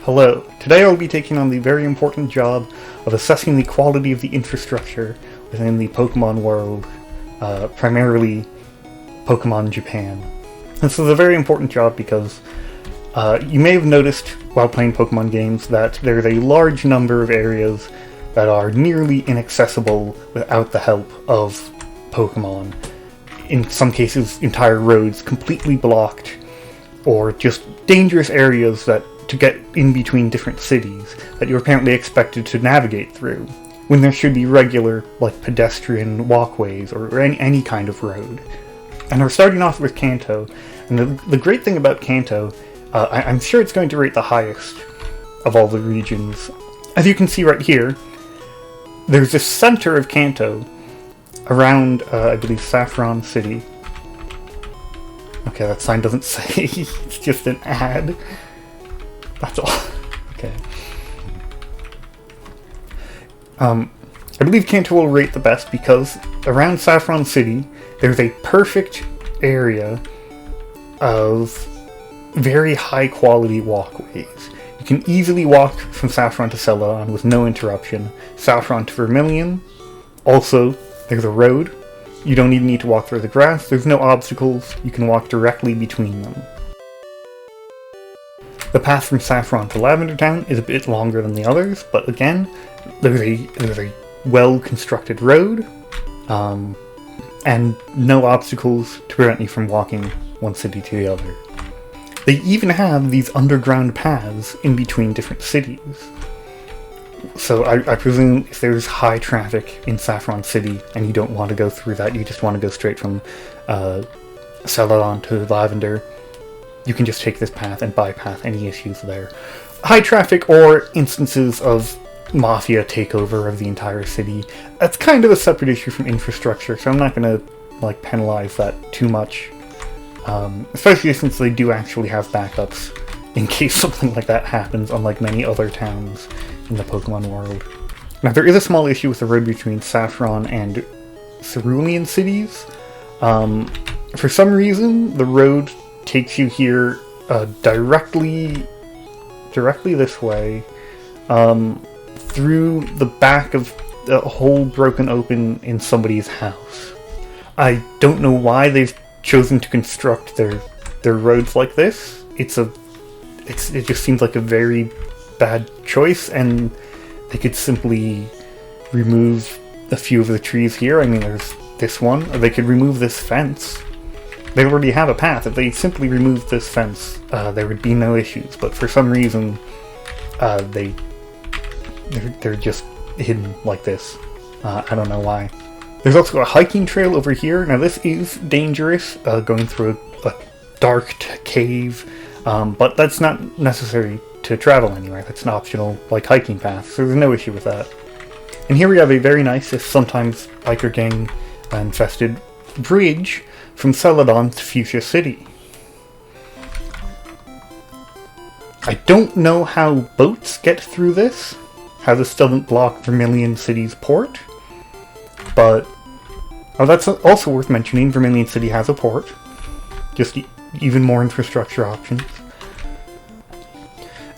Hello, today I will be taking on the very important job of assessing the quality of the infrastructure within the Pokemon world, primarily Pokemon Japan. This is a very important job because you may have noticed while playing Pokemon games that there's a large number of areas that are nearly inaccessible without the help of Pokemon. In some cases, entire roads completely blocked, or just dangerous areas that to get in between different cities that you're apparently expected to navigate through, when there should be regular, like, pedestrian walkways or any kind of road. And we're starting off with Kanto, and the great thing about Kanto, I'm sure it's going to rate the highest of all the regions. As you can see right here, there's this center of Kanto around, I believe, Saffron City. Okay, that sign doesn't say, it's just an ad. That's all. Okay. I believe Kanto will rate the best because around Saffron City, there's a perfect area of very high quality walkways. You can easily walk from Saffron to Celadon with no interruption. Saffron to Vermilion, also, there's a road. You don't even need to walk through the grass. There's no obstacles. You can walk directly between them. The path from Saffron to Lavender Town is a bit longer than the others, but again, there's a well-constructed road, and no obstacles to prevent you from walking one city to the other. They even have these underground paths in between different cities. So I presume if there's high traffic in Saffron City and you don't want to go through that, you just want to go straight from Celadon to Lavender, you can just take this path and bypass any issues there. High traffic or instances of mafia takeover of the entire city, that's kind of a separate issue from infrastructure, so I'm not going to penalize that too much. Especially since they do actually have backups in case something like that happens, unlike many other towns in the Pokemon world. Now, there is a small issue with the road between Saffron and Cerulean cities. For some reason, the road takes you here directly this way, through the back of a hole broken open in somebody's house. I don't know why they've chosen to construct their roads like this. It just seems like a very bad choice, and they could simply remove a few of the trees here. I mean, there's this one, or they could remove this fence. They already have a path. If they simply removed this fence, there would be no issues. But for some reason, they're just hidden like this. I don't know why. There's also a hiking trail over here. Now this is dangerous, going through a dark cave, but that's not necessary to travel anywhere. That's an optional, hiking path, so there's no issue with that. And here we have a very nice, if sometimes biker gang infested, bridge from Celadon to Fuchsia City. I don't know how boats get through this, how this doesn't block Vermilion City's port, but that's also worth mentioning. Vermilion City has a port, just even more infrastructure options.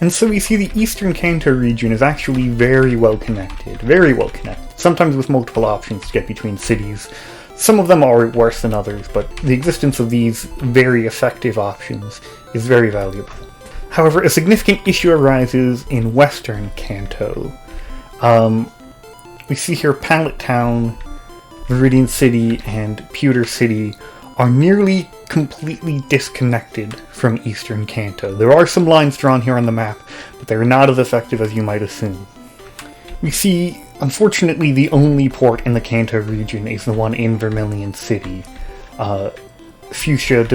And so we see the Eastern Kanto region is actually very well connected, sometimes with multiple options to get between cities. Some of them are worse than others, but the existence of these very effective options is very valuable. However, a significant issue arises in Western Kanto. We see here Pallet Town, Viridian City, and Pewter City are nearly completely disconnected from Eastern Kanto. There are some lines drawn here on the map, but they're not as effective as you might assume. We see, unfortunately, the only port in the Kanto region is the one in Vermilion City. Fuchsia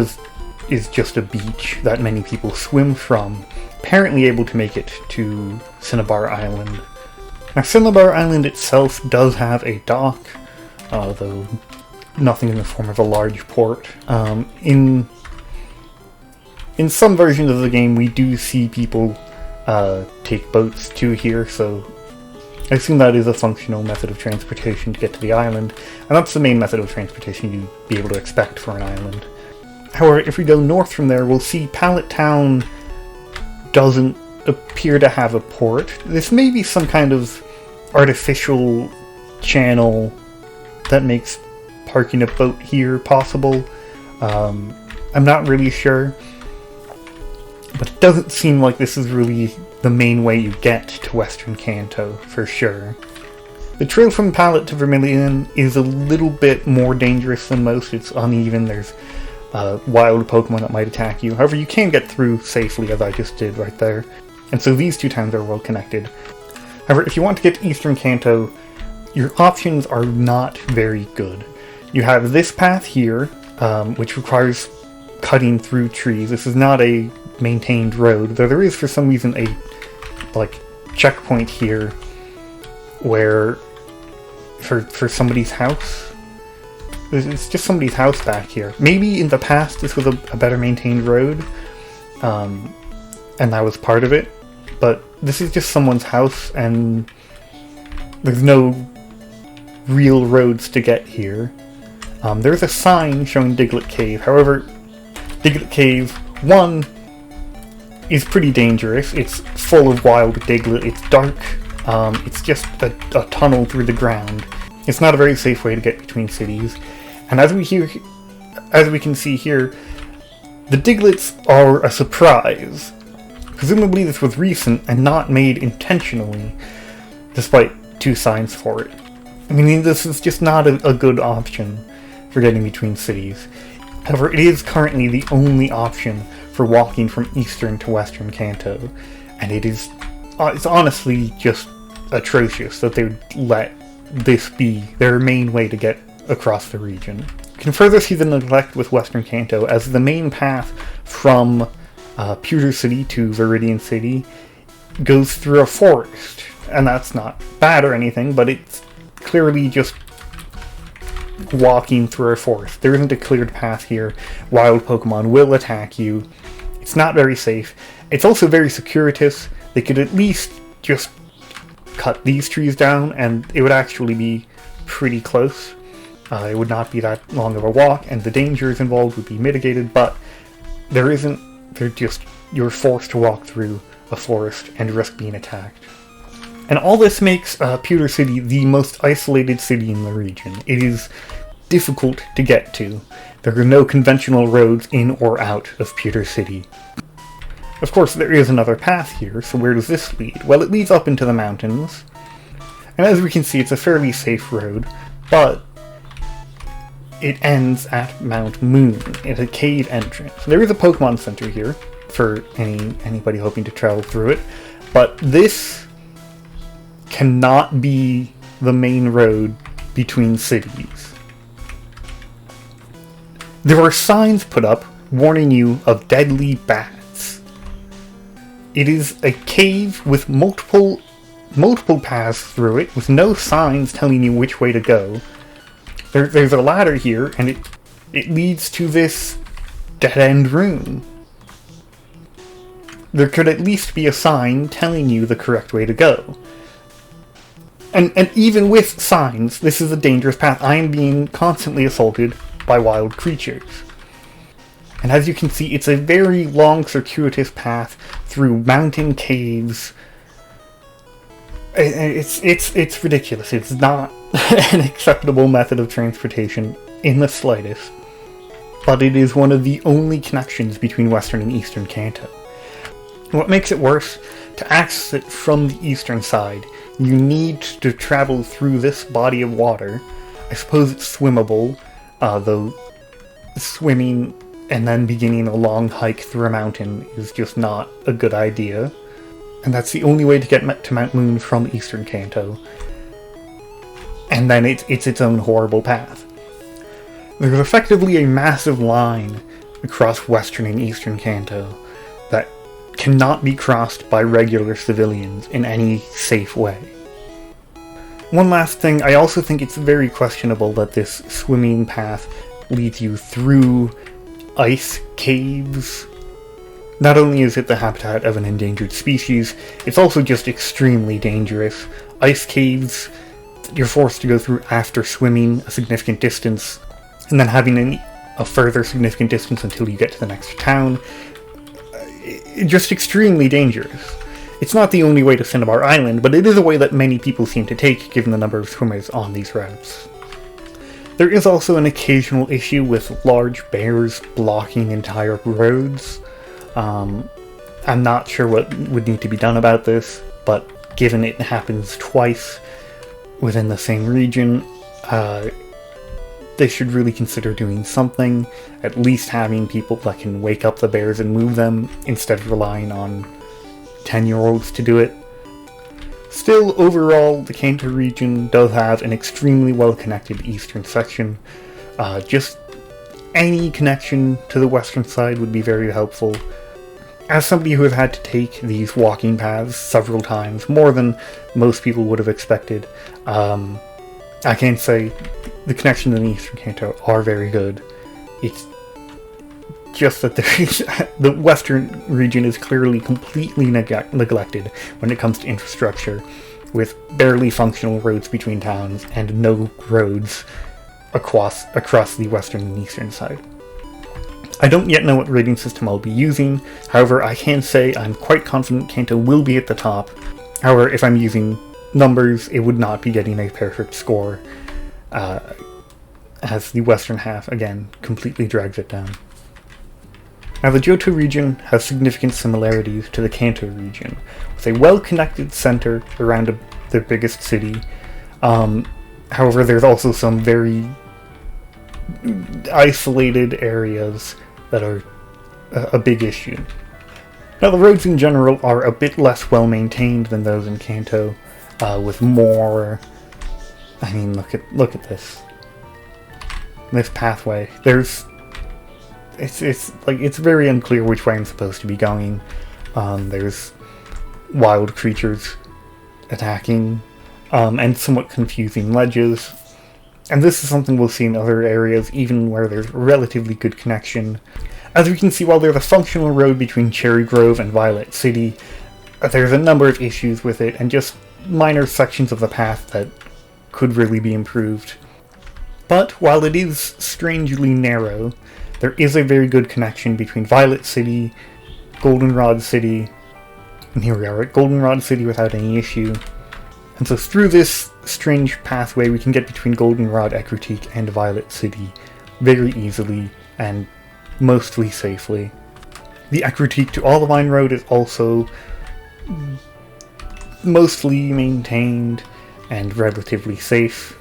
is just a beach that many people swim from, apparently able to make it to Cinnabar Island. Now, Cinnabar Island itself does have a dock, though nothing in the form of a large port. In some versions of the game, we do see people take boats to here, so I assume that is a functional method of transportation to get to the island, and that's the main method of transportation you'd be able to expect for an island. However, if we go north from there, we'll see Pallet Town doesn't appear to have a port. This may be some kind of artificial channel that makes parking a boat here possible. I'm not really sure, but it doesn't seem like this is really the main way you get to Western Kanto, for sure. The trail from Pallet to Vermilion is a little bit more dangerous than most. It's uneven, there's wild Pokemon that might attack you. However, you can get through safely, as I just did right there. And so these two towns are well connected. However, if you want to get to Eastern Kanto, your options are not very good. You have this path here, which requires cutting through trees. This is not a maintained road, though there is for some reason a checkpoint here where for somebody's house. It's just somebody's house back here. Maybe in the past this was a better maintained road, and that was part of it, but this is just someone's house and there's no real roads to get here. There's a sign showing Diglett Cave. However, Diglett Cave 1 is pretty dangerous. It's full of wild Diglett. It's dark. It's just a tunnel through the ground. It's not a very safe way to get between cities. And as we can see here, the Diglets are a surprise. Presumably this was recent and not made intentionally, despite two signs for it. I mean, this is just not a good option for getting between cities. However, it is currently the only option for walking from Eastern to Western Kanto, and it's honestly just atrocious that they would let this be their main way to get across the region. You can further see the neglect with Western Kanto, as the main path from Pewter City to Viridian City goes through a forest, and that's not bad or anything, but it's clearly just walking through a forest. There isn't a cleared path here. Wild Pokemon will attack you. It's not very safe. It's also very circuitous. They could at least just cut these trees down and it would actually be pretty close. It would not be that long of a walk and the dangers involved would be mitigated, but you're forced to walk through a forest and risk being attacked. And all this makes Pewter City the most isolated city in the region. It is difficult to get to. There are no conventional roads in or out of Pewter City. Of course, there is another path here, so where does this lead? Well, it leads up into the mountains. And as we can see, it's a fairly safe road, but it ends at Mount Moon, at a cave entrance. There is a Pokemon Center here, for anybody hoping to travel through it, but this cannot be the main road between cities. There are signs put up warning you of deadly bats. It is a cave with multiple paths through it, with no signs telling you which way to go. There's a ladder here, and it leads to this dead-end room. There could at least be a sign telling you the correct way to go. And even with signs, this is a dangerous path. I am being constantly assaulted by wild creatures. And as you can see, it's a very long, circuitous path through mountain caves. It's ridiculous. It's not an acceptable method of transportation in the slightest. But it is one of the only connections between Western and Eastern Kanto. And what makes it worse, to access it from the eastern side, you need to travel through this body of water. I suppose it's swimmable, though swimming and then beginning a long hike through a mountain is just not a good idea. And that's the only way to get to Mount Moon from Eastern Kanto. And then it's its own horrible path. There's effectively a massive line across Western and Eastern Kanto that cannot be crossed by regular civilians in any safe way. One last thing, I also think it's very questionable that this swimming path leads you through ice caves. Not only is it the habitat of an endangered species, it's also just extremely dangerous. Ice caves you're forced to go through after swimming a significant distance, and then having a further significant distance until you get to the next town. Just extremely dangerous. It's not the only way to Cinnabar Island, but it is a way that many people seem to take given the number of swimmers on these routes. There is also an occasional issue with large bears blocking entire roads. I'm not sure what would need to be done about this, but given it happens twice within the same region, they should really consider doing something, at least having people that can wake up the bears and move them, instead of relying on 10-year-olds to do it. Still, overall, the Kanto region does have an extremely well-connected eastern section. Just any connection to the western side would be very helpful. As somebody who has had to take these walking paths several times, more than most people would have expected, I can say the connections in the Eastern Kanto are very good. It's just that the Western region is clearly completely neglected when it comes to infrastructure, with barely functional roads between towns and no roads across the Western and Eastern side. I don't yet know what rating system I'll be using, however I can say I'm quite confident Kanto will be at the top. However, if I'm using numbers, it would not be getting a perfect score, as the western half, again, completely drags it down. Now, the Johto region has significant similarities to the Kanto region, with a well-connected center around the biggest city. However, there's also some very isolated areas that are a big issue. Now, the roads in general are a bit less well-maintained than those in Kanto, with more... I mean, look at this. This pathway. It's very unclear which way I'm supposed to be going. There's wild creatures attacking, and somewhat confusing ledges. And this is something we'll see in other areas, even where there's relatively good connection. As we can see, while there's a functional road between Cherry Grove and Violet City, there's a number of issues with it, and just minor sections of the path that could really be improved. But while it is strangely narrow, there is a very good connection between Violet City, Goldenrod City, and here we are at Goldenrod City without any issue. And so through this strange pathway we can get between Goldenrod, Ekritik, and Violet City very easily and mostly safely. The Ekritik to Olivine Road is also mostly maintained and relatively safe.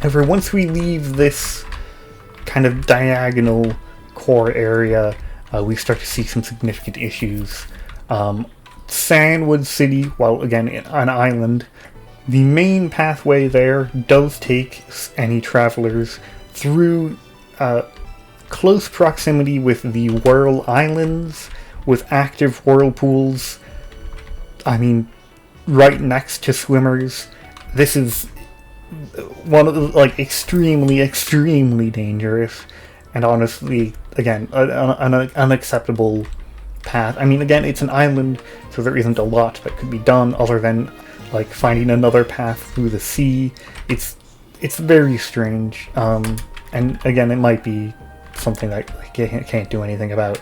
However, once we leave this kind of diagonal core area, we start to see some significant issues. Sandwood City, while again an island, the main pathway there does take any travelers through close proximity with the Whirl Islands, with active whirlpools, I mean, right next to swimmers. This is one of the, extremely, extremely dangerous, and honestly, again, an unacceptable path. I mean, again, it's an island, so there isn't a lot that could be done other than, finding another path through the sea. It's very strange, and again, it might be something that I can't do anything about,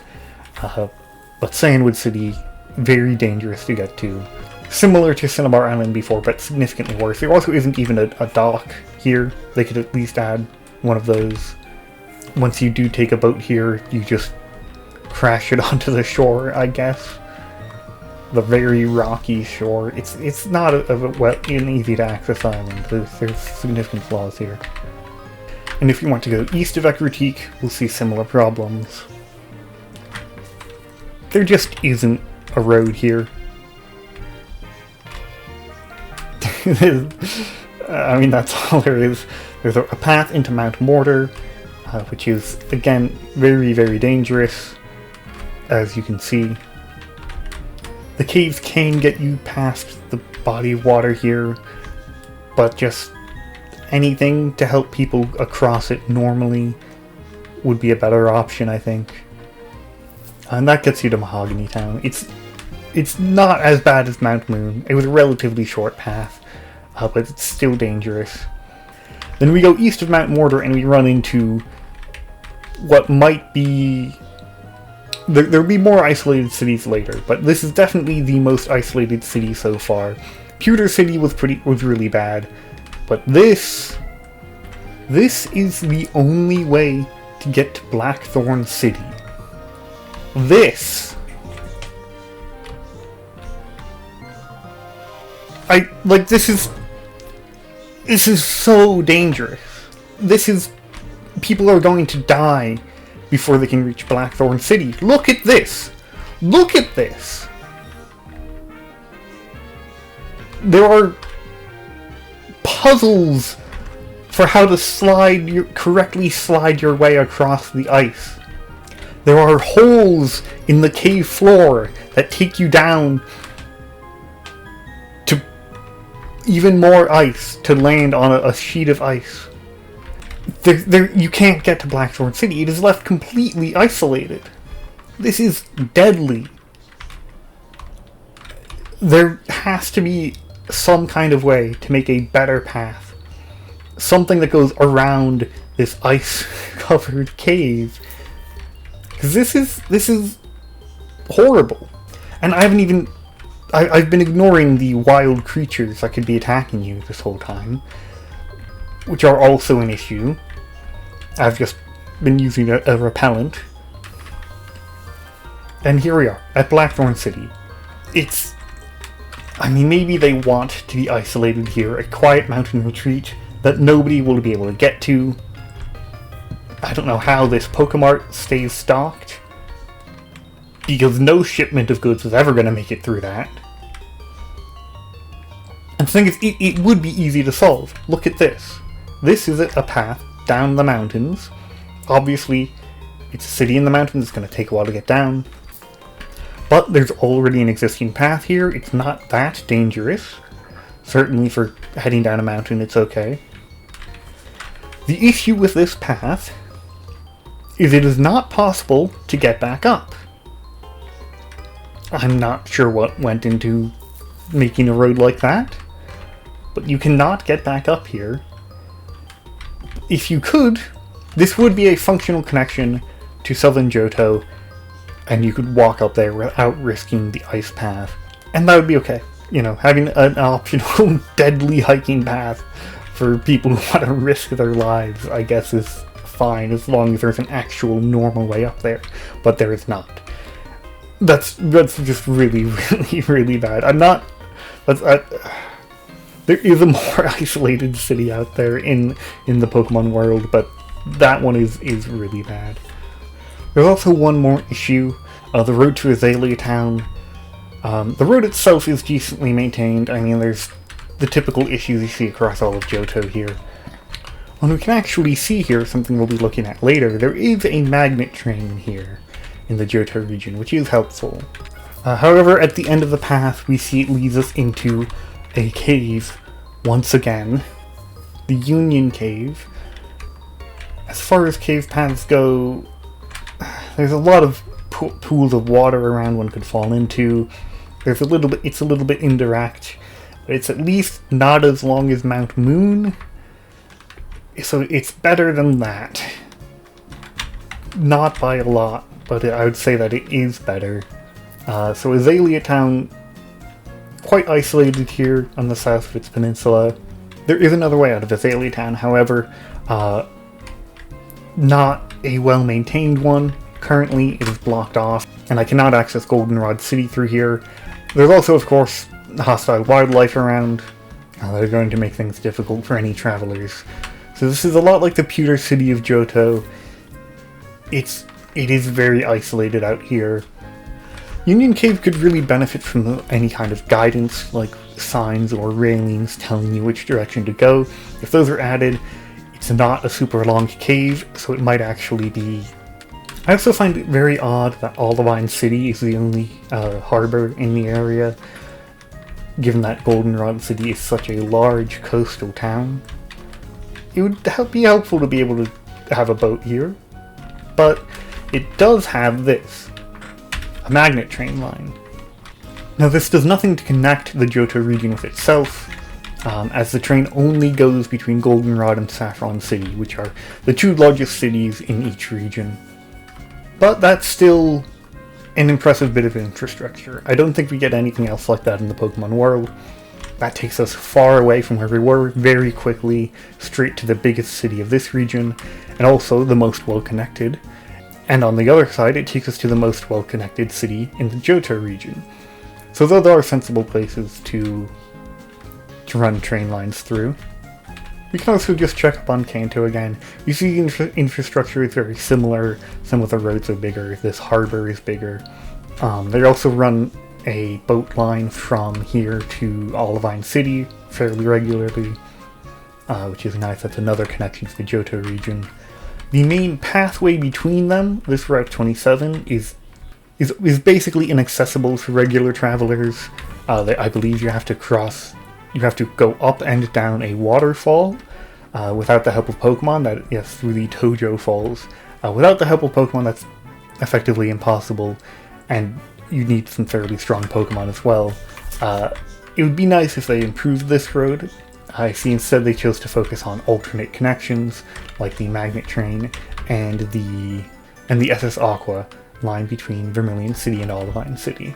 but Sandwood City, very dangerous to get to. Similar to Cinnabar Island before, but significantly worse. There also isn't even a dock here. They could at least add one of those. Once you do take a boat here, you just crash it onto the shore, I guess. The very rocky shore. It's not an easy to access island. There's significant flaws here. And if you want to go east of Ekritik, we'll see similar problems. There just isn't a road here. I mean, that's all there is. There's a path into Mount Mortar, which is, again, very, very dangerous, as you can see. The caves can get you past the body of water here, but just anything to help people across it normally would be a better option, I think. And that gets you to Mahogany Town. It's not as bad as Mount Moon. It was a relatively short path, but it's still dangerous. Then we go east of Mount Mortar and we run into what might be There'll be more isolated cities later, but this is definitely the most isolated city so far. Pewter City was really bad, but this is the only way to get to Blackthorn City. This is so dangerous. People are going to die before they can reach Blackthorn City. Look at this! Look at this! There are puzzles for how to correctly slide your way across the ice. There are holes in the cave floor that take you down to even more ice to land on a sheet of ice. You can't get to Blackthorn City. It is left completely isolated. This is deadly. There has to be some kind of way to make a better path. Something that goes around this ice-covered cave. Because this is horrible. And I've been ignoring the wild creatures that could be attacking you this whole time, which are also an issue. I've just been using a repellent. And here we are, at Blackthorn City. Maybe they want to be isolated here, a quiet mountain retreat that nobody will be able to get to. I don't know how this Pokemart stays stocked, because no shipment of goods is ever going to make it through that. And the thing is, it would be easy to solve. Look at this. This is a path down the mountains. Obviously, it's a city in the mountains, it's going to take a while to get down. But there's already an existing path here. It's not that dangerous. Certainly for heading down a mountain, it's okay. The issue with this path is it is not possible to get back up. I'm not sure what went into making a road like that, but you cannot get back up here. If you could, this would be a functional connection to Southern Johto, and you could walk up there without risking the ice path, and that would be okay. You know, having an optional deadly hiking path for people who want to risk their lives, I guess, is fine, as long as there's an actual normal way up there, but there is not. That's just really, really, really bad. There is a more isolated city out there in the Pokemon world, but that one is really bad. There's also one more issue, the road to Azalea Town. The road itself is decently maintained. I mean, there's the typical issues you see across all of Johto here. When we can actually see here, something we'll be looking at later, there is a magnet train here in the Johto region, which is helpful. However, at the end of the path, we see it leads us into a cave once again. The Union Cave. As far as cave paths go, there's a lot of pools of water around one could fall into. It's a little bit indirect. It's at least not as long as Mount Moon, so it's better than that. Not by a lot, but I would say that it is better. So Azalea Town, quite isolated here on the south of its peninsula. There is another way out of Azalea Town, however, not a well-maintained one. Currently, it is blocked off, and I cannot access Goldenrod City through here. There's also, of course, hostile wildlife around that are going to make things difficult for any travelers. So this is a lot like the Pewter City of Johto. It is very isolated out here. Union Cave could really benefit from any kind of guidance, like signs or railings telling you which direction to go. If those are added, it's not a super long cave, so it might actually be... I also find it very odd that Olivine City is the only harbor in the area, given that Goldenrod City is such a large coastal town. It would be helpful to be able to have a boat here, but it does have this, a magnet train line. Now this does nothing to connect the Johto region with itself, as the train only goes between Goldenrod and Saffron City, which are the two largest cities in each region. But that's still an impressive bit of infrastructure. I don't think we get anything else like that in the Pokemon world. That takes us far away from where we were, very quickly, straight to the biggest city of this region, and also the most well-connected. And on the other side, it takes us to the most well-connected city in the Johto region. So though there are sensible places to run train lines through, we can also just check up on Kanto again. You see the infrastructure is very similar, some of the roads are bigger, this harbor is bigger. They also run a boat line from here to Olivine City fairly regularly, which is nice. That's another connection to the Johto region. The main pathway between them, this Route 27, is basically inaccessible to regular travelers. I believe you have to go up and down a waterfall without the help of Pokemon. Yes, through the Tojo Falls. Without the help of Pokemon, that's effectively impossible, and you need some fairly strong Pokemon as well. It would be nice if they improved this road. I see instead they chose to focus on alternate connections, like the Magnet Train and the SS Aqua line between Vermilion City and Olivine City.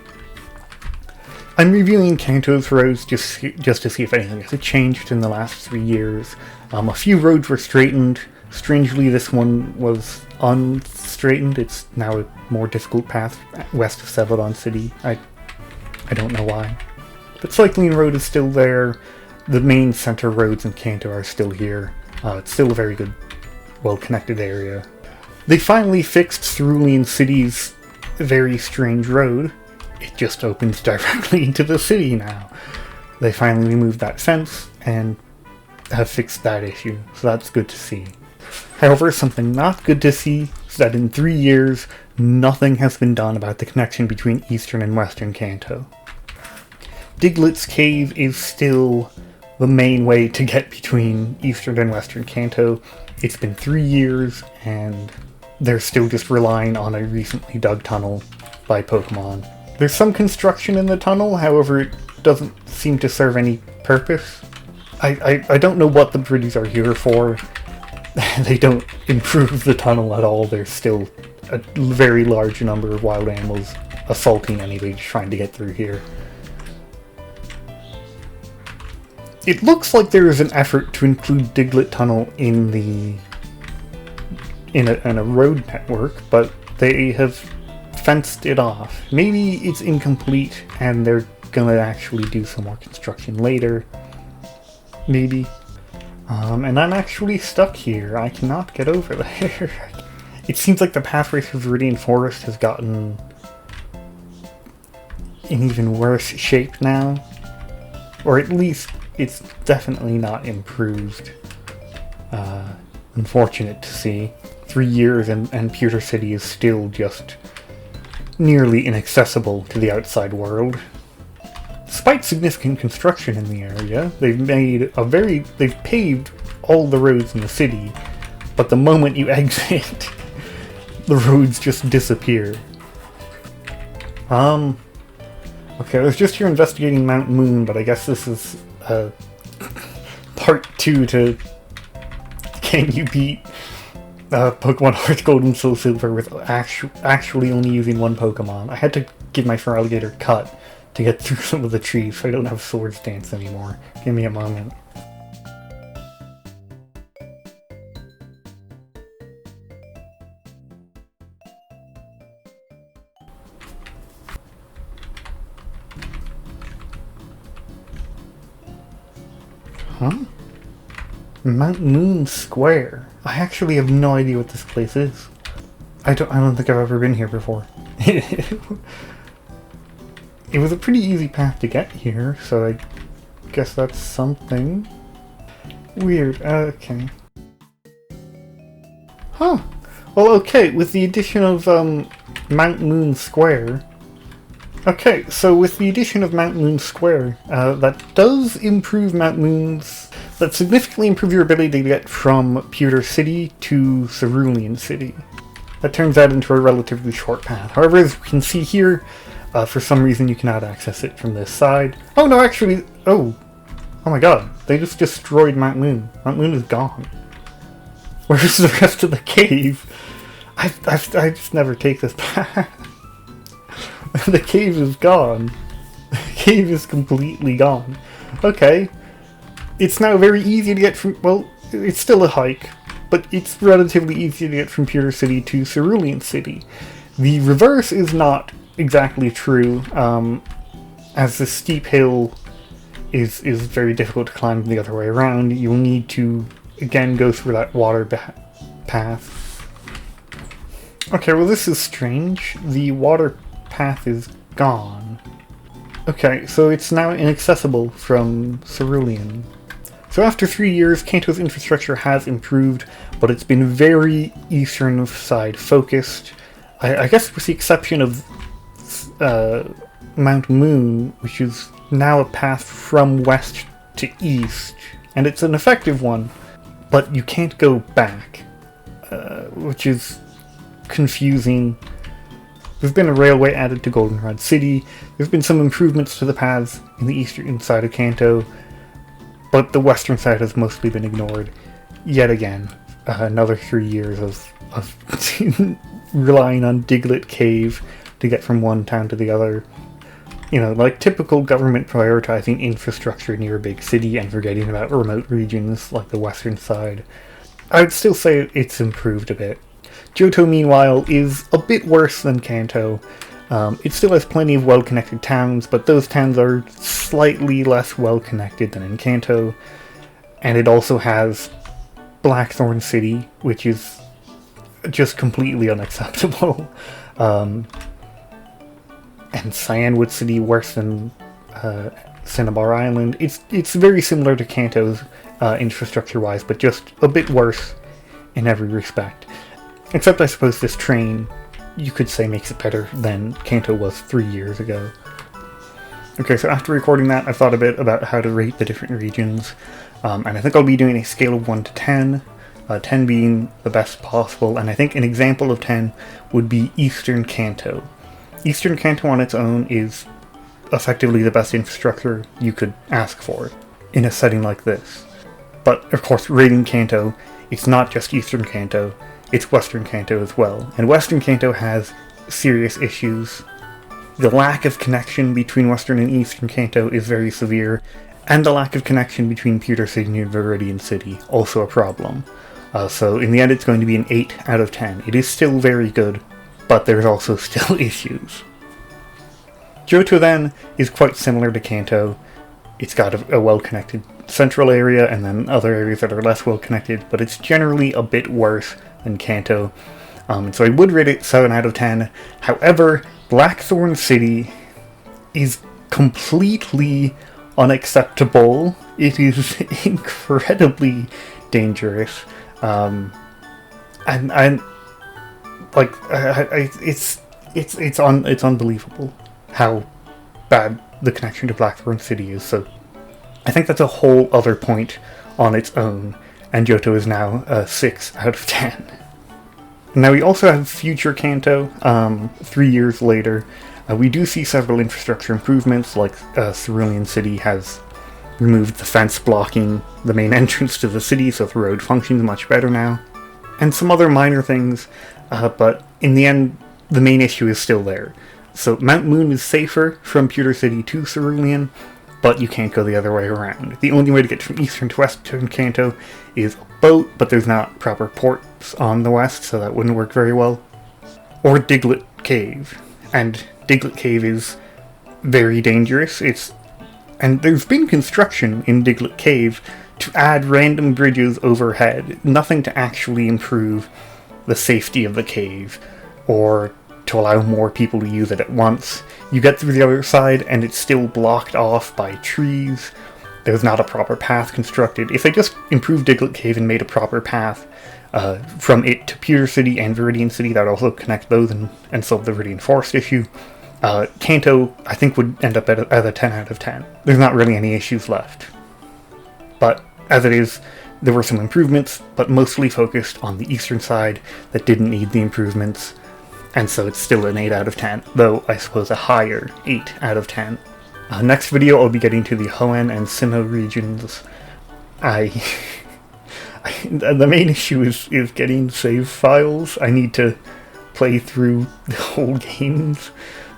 I'm reviewing Kanto's roads just to see if anything has changed in the last 3 years. A few roads were straightened. Strangely, this one was unstraightened. It's now a more difficult path west of Celadon City. I don't know why. But Cycling Road is still there. The main center roads in Kanto are still here. It's still a very good, well-connected area. They finally fixed Cerulean City's very strange road. It just opens directly into the city now. They finally removed that fence and have fixed that issue, so that's good to see. However, something not good to see is that in 3 years, nothing has been done about the connection between Eastern and Western Kanto. Diglett's Cave is still the main way to get between Eastern and Western Kanto. It's been 3 years, and they're still just relying on a recently dug tunnel by Pokemon. There's some construction in the tunnel, however it doesn't seem to serve any purpose. I don't know what the bridges are here for. They don't improve the tunnel at all. There's still a very large number of wild animals assaulting anybody trying to get through here. It looks like there is an effort to include Diglett Tunnel in a road network, but they have fenced it off. Maybe it's incomplete and they're gonna actually do some more construction later. Maybe. And I'm actually stuck here. I cannot get over there. It seems like the pathway through Viridian Forest has gotten in even worse shape now. Or at least it's definitely not improved. Unfortunate to see. 3 years and Pewter City is still just nearly inaccessible to the outside world. Despite significant construction in the area, they've paved all the roads in the city, but the moment you exit, the roads just disappear. Okay, I was just here investigating Mount Moon, but I guess this is part 2 to can you beat Pokemon Heart Gold and Soul Silver with actually only using one Pokemon. I had to give my Feraligatr cut to get through some of the trees, so I don't have Swords Dance anymore. Give me a moment. Huh? Mount Moon Square. I actually have no idea what this place is. I don't think I've ever been here before. It was a pretty easy path to get here, so I guess that's something. Weird, okay. Huh. Well, okay, with the addition of Mount Moon Square. Okay, so with the addition of Mount Moon Square, that does improve Mount Moon's... That significantly improve your ability to get from Pewter City to Cerulean City. That turns that into a relatively short path. However, as you can see here, for some reason you cannot access it from this side. Oh no, actually, oh my god, they just destroyed Mount Moon. Mount Moon is gone. Where's the rest of the cave? I just never take this path. The cave is gone. The cave is completely gone. Okay. It's now very easy to get from... Well, it's still a hike, but it's relatively easy to get from Pewter City to Cerulean City. The reverse is not exactly true, as the steep hill is very difficult to climb the other way around. You'll need to, again, go through that water path. Okay, well this is strange. The water path is gone. Okay, so it's now inaccessible from Cerulean. So after 3 years, Kanto's infrastructure has improved, but it's been very eastern side focused. I guess with the exception of Mount Moon, which is now a path from west to east, and it's an effective one, but you can't go back, which is confusing. There's been a railway added to Goldenrod City, there's been some improvements to the paths in the eastern side of Kanto, but the western side has mostly been ignored. Yet again, another 3 years of relying on Diglett Cave to get from one town to the other. You know, like typical government prioritizing infrastructure near a big city and forgetting about remote regions like the western side. I would still say it's improved a bit. Johto, meanwhile, is a bit worse than Kanto. It still has plenty of well-connected towns, but those towns are slightly less well-connected than in Kanto. And it also has Blackthorn City, which is just completely unacceptable. And Cyanwood City, worse than Cinnabar Island. It's very similar to Kanto's infrastructure-wise, but just a bit worse in every respect. Except I suppose this train, you could say, makes it better than Kanto was 3 years ago. Okay, so after recording that, I thought a bit about how to rate the different regions, and I think I'll be doing a scale of 1 to 10, 10 being the best possible, and I think an example of 10 would be Eastern Kanto. Eastern Kanto on its own is effectively the best infrastructure you could ask for in a setting like this. But, of course, rating Kanto, it's not just Eastern Kanto, it's Western Kanto as well. And Western Kanto has serious issues. The lack of connection between Western and Eastern Kanto is very severe, and the lack of connection between Pewter City and Viridian City, also a problem. So in the end it's going to be an 8 out of 10. It is still very good, but there's also still issues. Johto then is quite similar to Kanto. It's got a well-connected central area and then other areas that are less well-connected, but it's generally a bit worse than Kanto. So I would rate it 7 out of 10. However, Blackthorn City is completely unacceptable. It is incredibly dangerous. It's unbelievable how bad the connection to Blackthorn City is. So I think that's a whole other point on its own, and Johto is now a 6 out of 10. Now we also have Future Kanto, 3 years later. We do see several infrastructure improvements, like Cerulean City has removed the fence blocking the main entrance to the city, so the road functions much better now. And some other minor things, but in the end, the main issue is still there. So Mount Moon is safer from Pewter City to Cerulean, but you can't go the other way around. The only way to get from Eastern to Western Kanto is a boat, but there's not proper ports on the west, so that wouldn't work very well. Or Diglett Cave. And Diglett Cave is very dangerous. And there's been construction in Diglett Cave to add random bridges overhead. Nothing to actually improve the safety of the cave, or to allow more people to use it at once. You get through the other side and it's still blocked off by trees. There's not a proper path constructed. If they just improved Diglett Cave and made a proper path from it to Pewter City and Viridian City, that would also connect those and solve the Viridian Forest issue, Kanto, I think, would end up at a 10 out of 10. There's not really any issues left. But as it is, there were some improvements, but mostly focused on the eastern side that didn't need the improvements. And so it's still an 8 out of 10, though I suppose a higher 8 out of 10. Next video I'll be getting to the Hoenn and Sinnoh regions. The main issue is getting save files. I need to play through the whole games,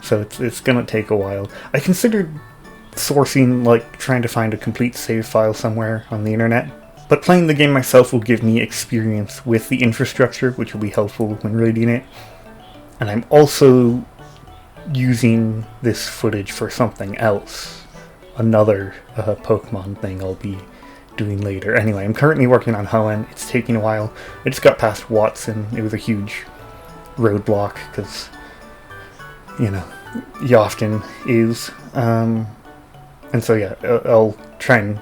so it's gonna take a while. I considered sourcing, like, trying to find a complete save file somewhere on the internet, but playing the game myself will give me experience with the infrastructure, which will be helpful when raiding it. And I'm also using this footage for something else. Another Pokemon thing I'll be doing later. Anyway, I'm currently working on Hoenn. It's taking a while. I just got past Watson. It was a huge roadblock, because, you know, he often is. And so yeah, I'll try and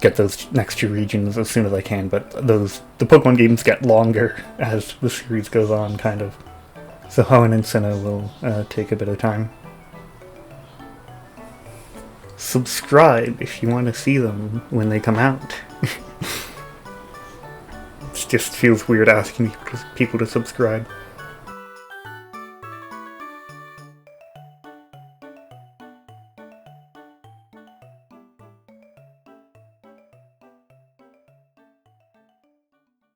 get those next 2 regions as soon as I can, but the Pokemon games get longer as the series goes on, kind of. So Hoenn and Sinnoh will take a bit of time. Subscribe if you want to see them when they come out. It just feels weird asking people to subscribe.